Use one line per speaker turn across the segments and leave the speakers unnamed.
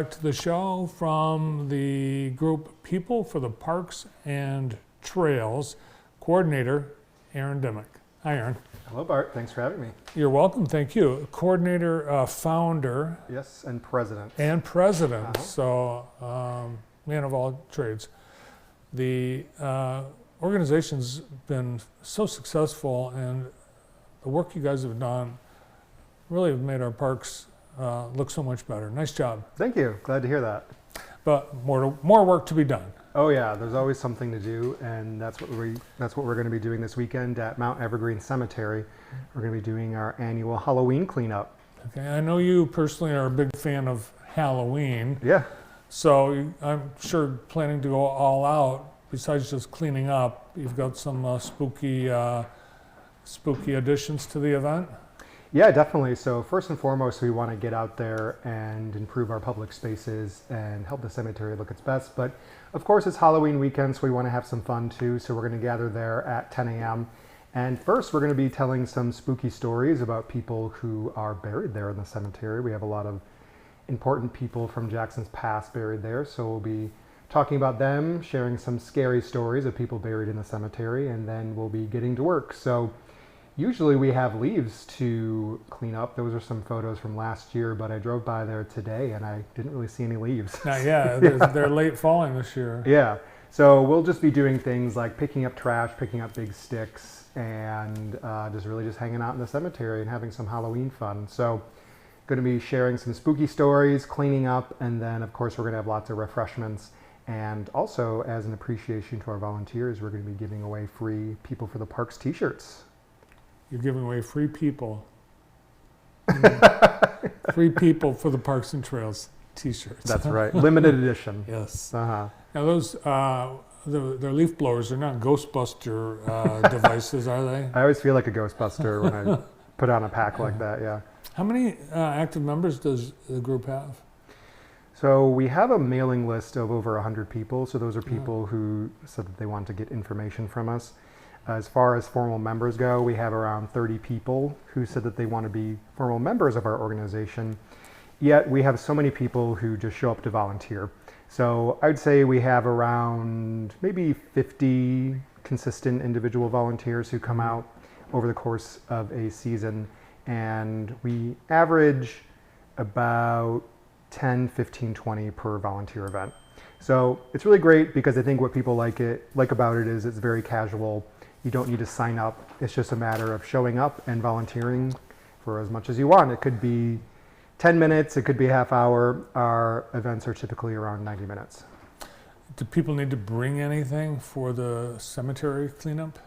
To the show from the group People for the Parks and Trails, coordinator Aaron Dimmick. Hi, Aaron.
Hello, Bart. Thanks for having me.
You're welcome. Thank you. Coordinator, founder.
Yes, and president.
And president. So, man of all trades. The organization's been so successful, and the work you guys have done really have made our parks look so much better. Nice job.
Thank you. Glad to hear that.
But more work to be done.
Oh yeah, there's always something to do, and that's what we're going to be doing this weekend at Mount Evergreen Cemetery. We're going to be doing our annual Halloween cleanup.
Okay, I know you personally are a big fan of Halloween.
Yeah.
So I'm sure planning to go all out. Besides just cleaning up, you've got some spooky additions to the event.
Yeah, definitely. So first and foremost, we want to get out there and improve our public spaces and help the cemetery look its best. But of course, it's Halloween weekend, so we want to have some fun too. So we're going to gather there at 10 a.m. And first, we're going to be telling some spooky stories about people who are buried there in the cemetery. We have a lot of important people from Jackson's past buried there. So we'll be talking about them, sharing some scary stories of people buried in the cemetery, and then we'll be getting to work. So usually we have leaves to clean up. Those are some photos from last year, but I drove by there today and I didn't really see any leaves.
They're late falling this year.
Yeah, so we'll just be doing things like picking up trash, picking up big sticks, and just hanging out in the cemetery and having some Halloween fun. So going to be sharing some spooky stories, cleaning up, and then of course we're going to have lots of refreshments. And also, as an appreciation to our volunteers, we're going to be giving away free People for the Parks t-shirts.
You're giving away free people. Free People for the Parks and Trails t-shirts.
That's right. Limited edition.
Yes.
Uh-huh.
Now those, they're leaf blowers. They're not Ghostbuster devices, are they?
I always feel like a Ghostbuster when I put on a pack like that, yeah.
How many active members does the group have?
So we have a mailing list of over 100 people. So those are people who said that they want to get information from us. As far as formal members go, we have around 30 people who said that they want to be formal members of our organization. Yet we have so many people who just show up to volunteer. So I'd say we have around maybe 50 consistent individual volunteers who come out over the course of a season. And we average about 10, 15, 20 per volunteer event. So it's really great because I think what people like about it is it's very casual. You don't need to sign up. It's just a matter of showing up and volunteering for as much as you want. It could be 10 minutes, it could be a half hour. Our events are typically around 90 minutes.
Do people need to bring anything for the cemetery cleanup?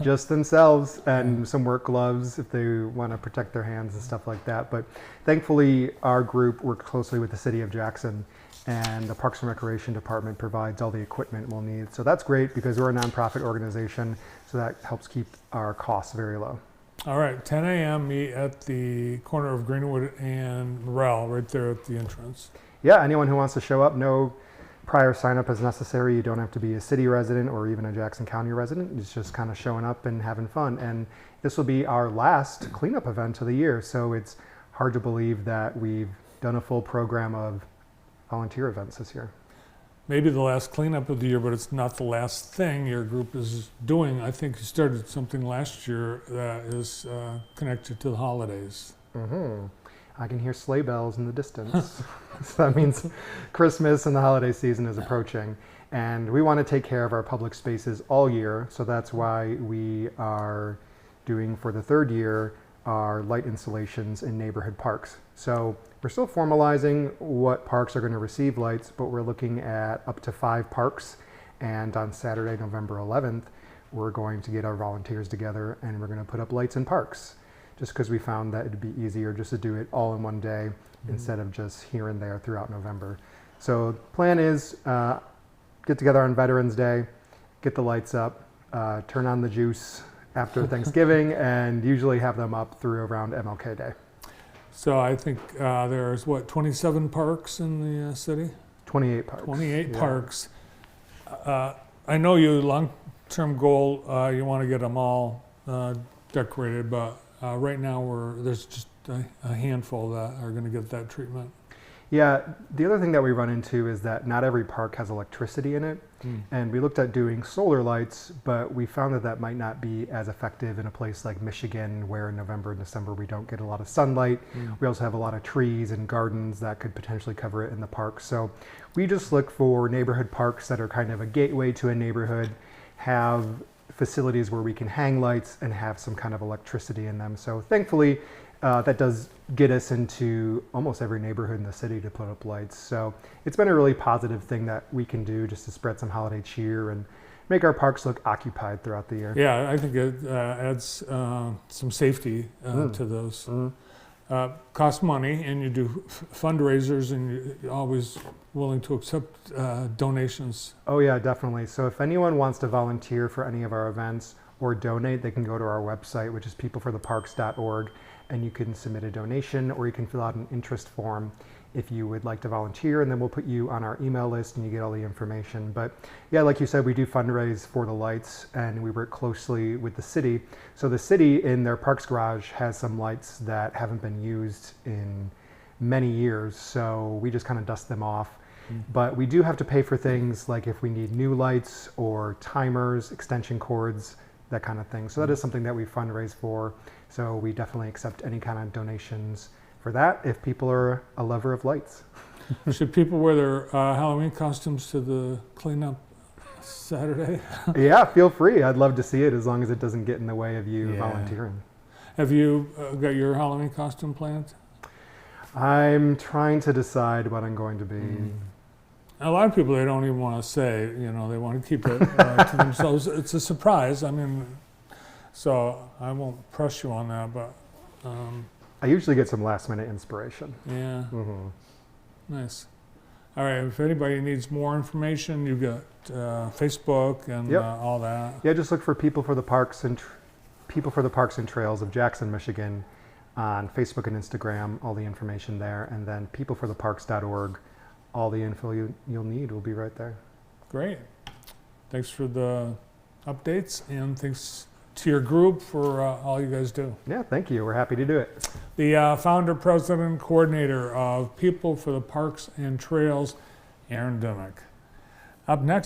Just themselves and some work gloves if they want to protect their hands and stuff like that. But thankfully, our group works closely with the City of Jackson, and the Parks and Recreation Department provides all the equipment we'll need. So that's great because we're a nonprofit organization, so that helps keep our costs very low.
All right, 10 a.m. meet at the corner of Greenwood and Morrell, right there at the entrance.
Yeah, anyone who wants to show up, no prior sign up is necessary. You don't have to be a city resident or even a Jackson County resident. It's just kind of showing up and having fun. And this will be our last cleanup event of the year. So it's hard to believe that we've done a full program of volunteer events this year.
Maybe the last cleanup of the year, but it's not the last thing your group is doing. I think you started something last year that is connected to the holidays.
Mm-hmm. I can hear sleigh bells in the distance. So that means Christmas and the holiday season is approaching. And we want to take care of our public spaces all year. So that's why we are doing, for the third year, our light installations in neighborhood parks. So we're still formalizing what parks are going to receive lights, but we're looking at up to 5 parks. And on Saturday, November 11th, we're going to get our volunteers together and we're going to put up lights in parks. Just because we found that it'd be easier just to do it all in one day instead of just here and there throughout November. So plan is get together on Veterans Day, get the lights up, turn on the juice after Thanksgiving, and usually have them up through around MLK Day.
So I think there's, 27 parks in the city?
28 parks.
28 parks. I know you, long-term goal, you want to get them all decorated, but right now there's just a handful that are going to get that treatment.
Yeah, the other thing that we run into is that not every park has electricity in it. And we looked at doing solar lights, but we found that that might not be as effective in a place like Michigan, where in November and December we don't get a lot of sunlight. We also have a lot of trees and gardens that could potentially cover it in the park. So we just look for neighborhood parks that are kind of a gateway to a neighborhood, have facilities where we can hang lights and have some kind of electricity in them. So thankfully, that does get us into almost every neighborhood in the city to put up lights. So it's been a really positive thing that we can do just to spread some holiday cheer and make our parks look occupied throughout the year.
Yeah, I think it adds some safety to those. Costs money, and you do fundraisers, and you're always willing to accept donations.
Oh yeah, definitely. So if anyone wants to volunteer for any of our events or donate, they can go to our website, which is peoplefortheparks.org, and you can submit a donation, or you can fill out an interest form if you would like to volunteer, and then we'll put you on our email list and you get all the information. But yeah, like you said, we do fundraise for the lights, and we work closely with the city. So the city in their parks garage has some lights that haven't been used in many years, so we just kind of dust them off. But we do have to pay for things like if we need new lights or timers, extension cords, that kind of thing. So that is something that we fundraise for. So we definitely accept any kind of donations for that if people are a lover of lights.
Should people wear their Halloween costumes to the cleanup Saturday?
Yeah, feel free. I'd love to see it as long as it doesn't get in the way of you volunteering.
Have you got your Halloween costume planned?
I'm trying to decide what I'm going to be.
A lot of people, they don't even want to say, you know, they want to keep it to themselves. It's a surprise. I mean, so I won't press you on that, but
I usually get some last minute inspiration.
yeah, nice. All right, if anybody needs more information, you've got Facebook and all that.
Yeah, just look for People for the Parks and Trails of Jackson, Michigan on Facebook and Instagram, all the information there, and then peoplefortheparks.org. All the info you'll need will be right there.
Great. Thanks for the updates, and thanks to your group for all you guys do.
Yeah, thank you. We're happy to do it.
The founder, president, coordinator of People for the Parks and Trails, Aaron Dimick. Up next,